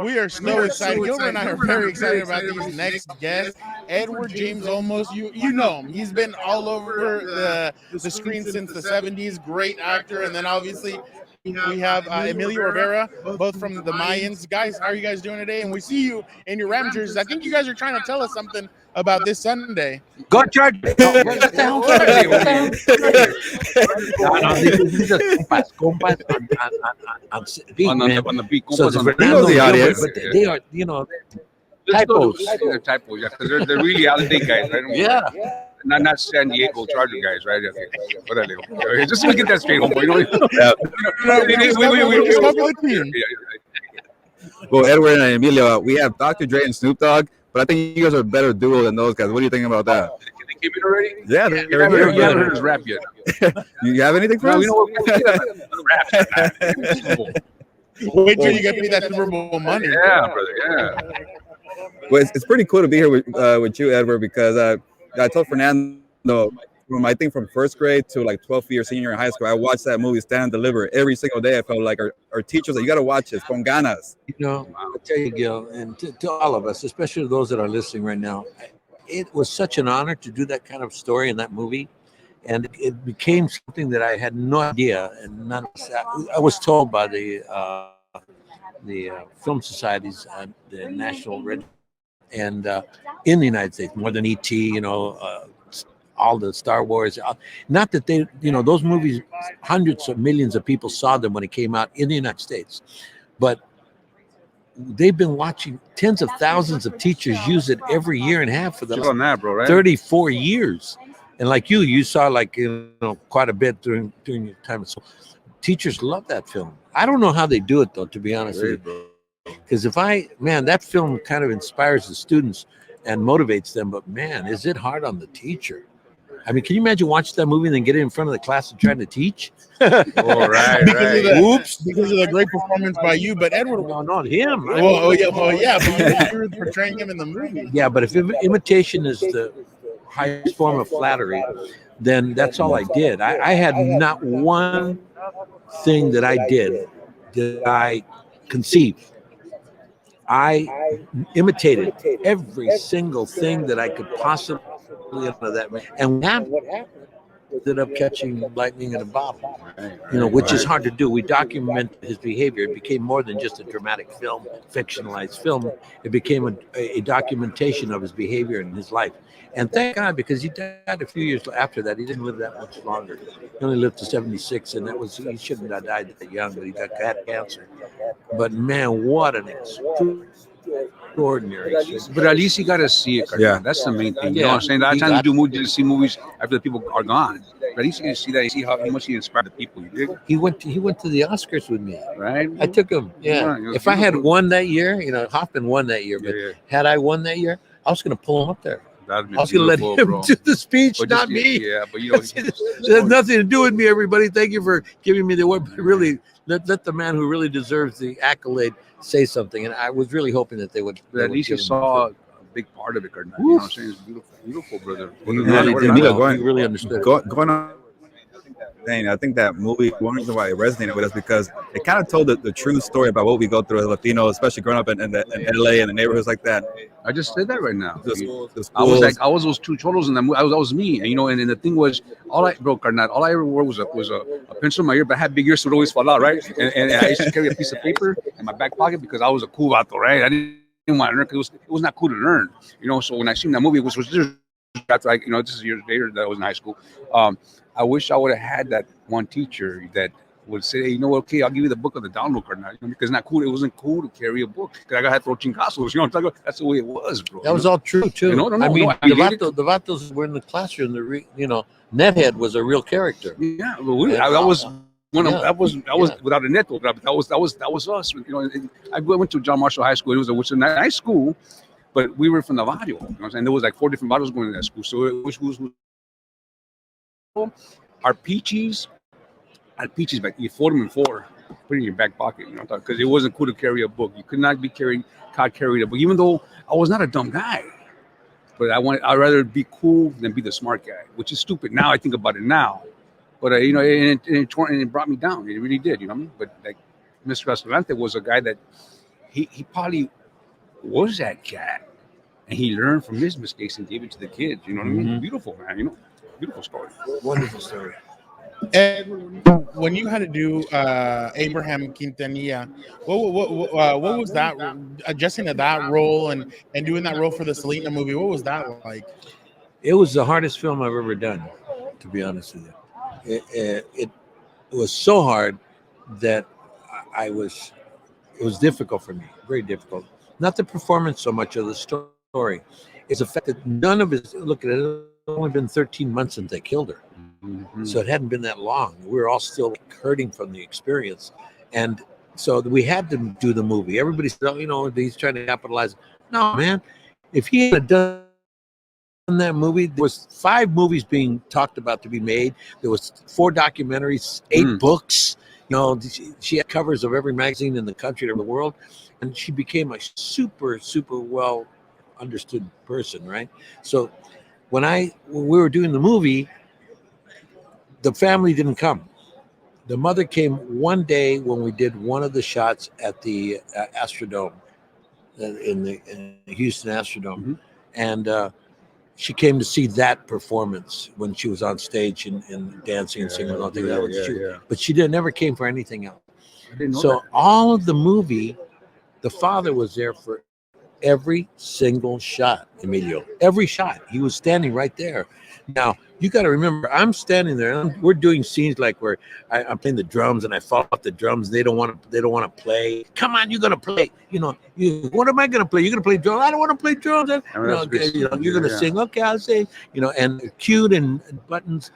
We are so excited. Gilbert and I are very excited about these next guests. Edward James Olmos, you know him. He's been all over the screen since the 70s. Great actor. And then obviously we have Emilio Rivera, both from the Mayans. Guys, how are you guys doing today? And we see you in your Ram jerseys. I think you guys are trying to tell us something about this Sunday. Go Charge! What the hell? No, these are compas on the beat. So the audience, but they are, typos. They're typos, yeah, because they're really out of date guys, right? Yeah. Not San Diego Charger guys, right? Okay. Just to get that straight, homeboy. Well, Edward and Emilio, we have Dr. Dre and Snoop Dogg, but I think you guys are a better duo than those guys. What do you think about that? They came in already? Yeah, you haven't heard his rap yet. You have anything for us? You know what? Wait till you get me that Super Bowl money. Yeah, brother. Yeah. Well, it's pretty cool to be here with you, Edward, because I told Fernando from first grade to like 12th year senior in high school, I watched that movie Stand and Deliver every single day. I felt like our teachers, you got to watch this, con ganas. I tell you, Gil, and to all of us, especially those that are listening right now, it was such an honor to do that kind of story in that movie. And it became something that I had no idea. And I was told by the film societies, the National Red, and in the United States, more than E.T., all the Star Wars. Not that they, those movies, hundreds of millions of people saw them when it came out in the United States. But they've been watching tens of thousands of teachers use it every year and a half for the last 34 years. And like you saw quite a bit during your time. So teachers love that film. I don't know how they do it though, to be honest with you. Because that film kind of inspires the students and motivates them. But man, is it hard on the teacher? I mean, can you imagine watching that movie and then getting in front of the class and trying to teach? Because of the great performance by you, but Edward, no, not him. But you were portraying him in the movie. Yeah, but if imitation is the highest form of flattery, then that's all I did. I had not one thing that I did I conceive. I imitated every single thing that I could possibly and what happened ended up catching lightning in a bottle, which is hard to do. We document his behavior. It became more than just a dramatic film, fictionalized film. It became a documentation of his behavior and his life. And thank God, because he died a few years after that. He didn't live that much longer. He only lived to 76, and he shouldn't have died that young, but he got cancer. But man, what an extraordinary. But at least you got to see it. Yeah, that's the main thing. You know what I'm saying? A lot of times you do movies, you see movies after the people are gone. But at least you can see that. You see how much he inspired the people. He went to the Oscars with me. Right. I took him. Yeah. If I had won that year, Hoffman won that year, but had I won that year, I was going to pull him up there. I was going to let him do the speech, not me. Yeah, but it has nothing to do with me, everybody. Thank you for giving me the award. But really, let the man who really deserves the accolade say something. And I was really hoping that they would. But at least you saw a big part of it, Cardinal. You know what I'm saying? It's beautiful, brother. You really understood. Going on. I think that movie, one reason why it resonated with us, because it kind of told the true story about what we go through as Latinos, especially growing up in LA and the neighborhoods like that. I just said that right now. The schools. I was those two cholos in that movie. I was me, and and the thing was, all I ever wore was a pencil in my ear, but I had big ears, so it would always fall out, right? And I used to carry a piece of paper in my back pocket because I was a cool vato, right? I didn't want to learn because it was not cool to learn, So when I seen that movie, which was just after this is years later that I was in high school. I wish I would have had that one teacher that would say, hey, okay, I'll give you the book of the download card now, because it's not cool. It wasn't cool to carry a book because I got to throw chingazos. What I'm talking about? That's the way it was, bro. That was all true too. The vatos were in the classroom. Nethead was a real character. Yeah, that was without a net. That was us. I went to John Marshall High School. It was a nice school, but we were from the barrio. And there was like 4 different barrios going to that school. So which was our peaches back. You fold them in 4, put it in your back pocket, because it wasn't cool to carry a book. You could not be carrying a book, even though I was not a dumb guy. But I'd rather be cool than be the smart guy, which is stupid. Now I think about it now, but it brought me down. It really did, But like Mr. Escalante was a guy that he probably was that cat, and he learned from his mistakes and gave it to the kids. You know what I mean? Beautiful, man. You know, beautiful story. Wonderful story. And when you had to do Abraham Quintanilla, what was that adjusting to that role and doing that role for the Selena movie? What was that like? It was the hardest film I've ever done, to be honest with you. It was so hard that it was difficult for me, very difficult. Not the performance so much of the story. It's the fact that none of it, look at it, it's only been 13 months since they killed her. So it hadn't been that long. We were all still hurting from the experience. And so we had to do the movie. Everybody said, oh, you know, he's trying to capitalize. No, man, if he had done that movie, there was 5 movies being talked about to be made. There was 4 documentaries, 8 books. You know, she had covers of every magazine in the country and the world. And she became a super, super well understood person, right? So when we were doing the movie, the family didn't come. The mother came one day when we did one of the shots at the Astrodome, in the Houston Astrodome, and she came to see that performance when she was on stage and dancing and singing. But she never came for anything else. So all of the movie, the father was there for every single shot, Emilio. Every shot. He was standing right there. Now, you got to remember, I'm standing there, and we're doing scenes like where I'm playing the drums, and I fall off the drums. They don't want to play. Come on, you're gonna play. You know, what am I gonna play? You're gonna play drums. I don't want to play drums. You're gonna sing. Okay, I'll sing. You know, and cute and buttons,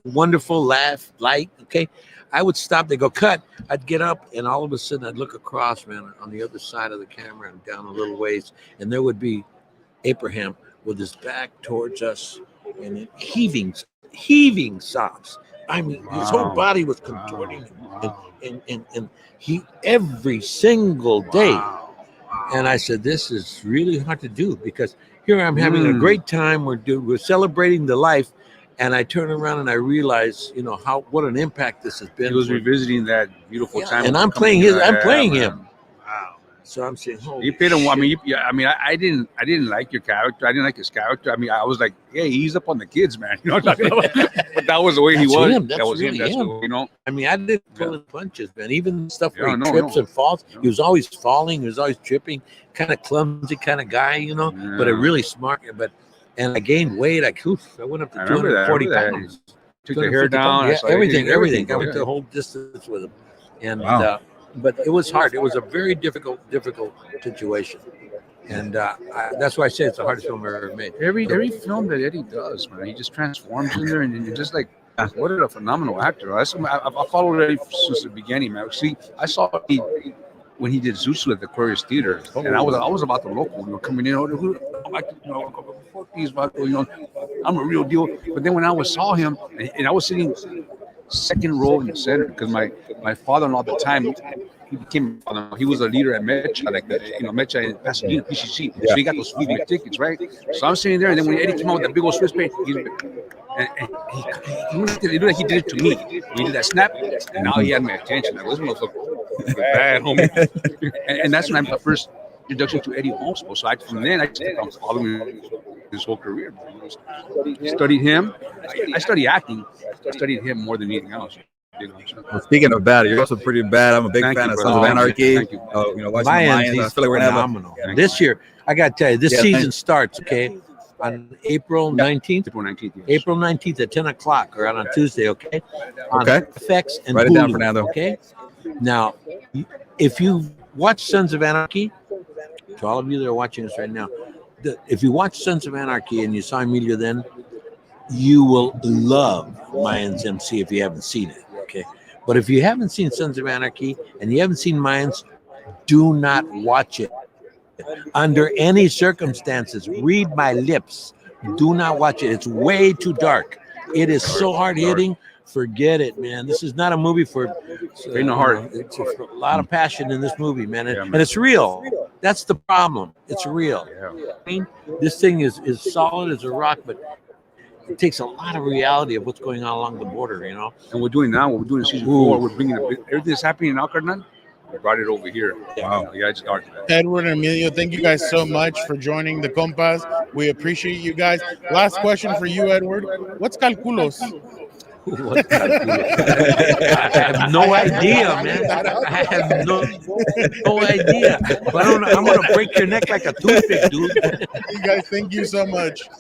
wonderful laugh, light. Okay, I would stop. They go cut. I'd get up, and all of a sudden, I'd look across, man, on the other side of the camera and down a little ways, and there would be Abraham with his back towards us. And heaving sobs. I mean, his whole body was contorting, and he every single day. And I said, this is really hard to do because here I'm having a great time. We're celebrating the life, and I turn around and I realize, you know, what an impact this has been. He was revisiting that beautiful time, and I'm playing him. So I'm saying, you paid him. I didn't like your character. I didn't like his character. I mean, I was like, hey, ease up on the kids, man. You know what I'm talking about? But that was the way he was. That was him. That's him. You know. I mean, I didn't pull his punches, man. Even stuff where he trips and falls. He was always falling. He was always tripping. Kind of clumsy kind of guy, you know. Yeah. But a really smart. And I gained weight. I went up to 240 pounds. Took the hair down. Yeah, everything. I went the whole distance with him. And but it was hard. It was a very difficult situation, and that's why I say it's the hardest film I've ever made. Every film that Eddie does, man, he just transforms in there, and you're just like, what a phenomenal actor! I followed Eddie since the beginning, man. See, I saw when he did Zeus at the Aquarius Theater, and I was about the local, you know, coming in. I'm a real deal. But then when I saw him, and I was sitting second row in the center because my father-in-law at the time, he was a leader at Mecha, like Mecha in Pasadena, PCC. So he got those free tickets, right? So I'm sitting there, and then when Eddie came out with that big old Swiss plate, he looked like he did it to me. He did that snap, and now he had my attention. Like, this motherfucker bad, homie. and that's when I first introduction to Eddie Olmos. So from then I just followed him his whole career. Studied him. I studied acting. I studied him more than anything else. Well, speaking of bad, you're also pretty bad. I'm a big fan of Sons of Anarchy. Thank you. Watching Mayans, I feel like we're gonna phenomenal. This year, I got to tell you, this season starts on April 19th. April 19th at 10 o'clock, or on Tuesday. Okay. FX and write it down, Hulu, Fernando. Okay. Now, if you watch Sons of Anarchy, to all of you that are watching us right now, if you watch Sons of Anarchy and you saw Emilio then, you will love Mayans M.C. if you haven't seen it, okay? But if you haven't seen Sons of Anarchy and you haven't seen Mayans, do not watch it. Under any circumstances, read my lips. Do not watch it. It's way too dark. It is so hard-hitting. Forget it, man. This is not a movie for faint of heart. It's a lot of passion in this movie, man. And it's real. That's the problem. It's real. I mean, this thing is solid as a rock, but it takes a lot of reality of what's going on along the border, you know. And we're doing now, what we're doing in season 4, we're bringing everything that's happening now, Carnal. brought it over here. Wow. Yeah, it's dark. Edward and Emilio, thank you guys so much for joining the Compas. We appreciate you guys. Last question for you, Edward. What's calculos? What calculus? I have no idea, man. I have no idea. But I'm gonna break your neck like a toothpick, dude. You guys, thank you so much.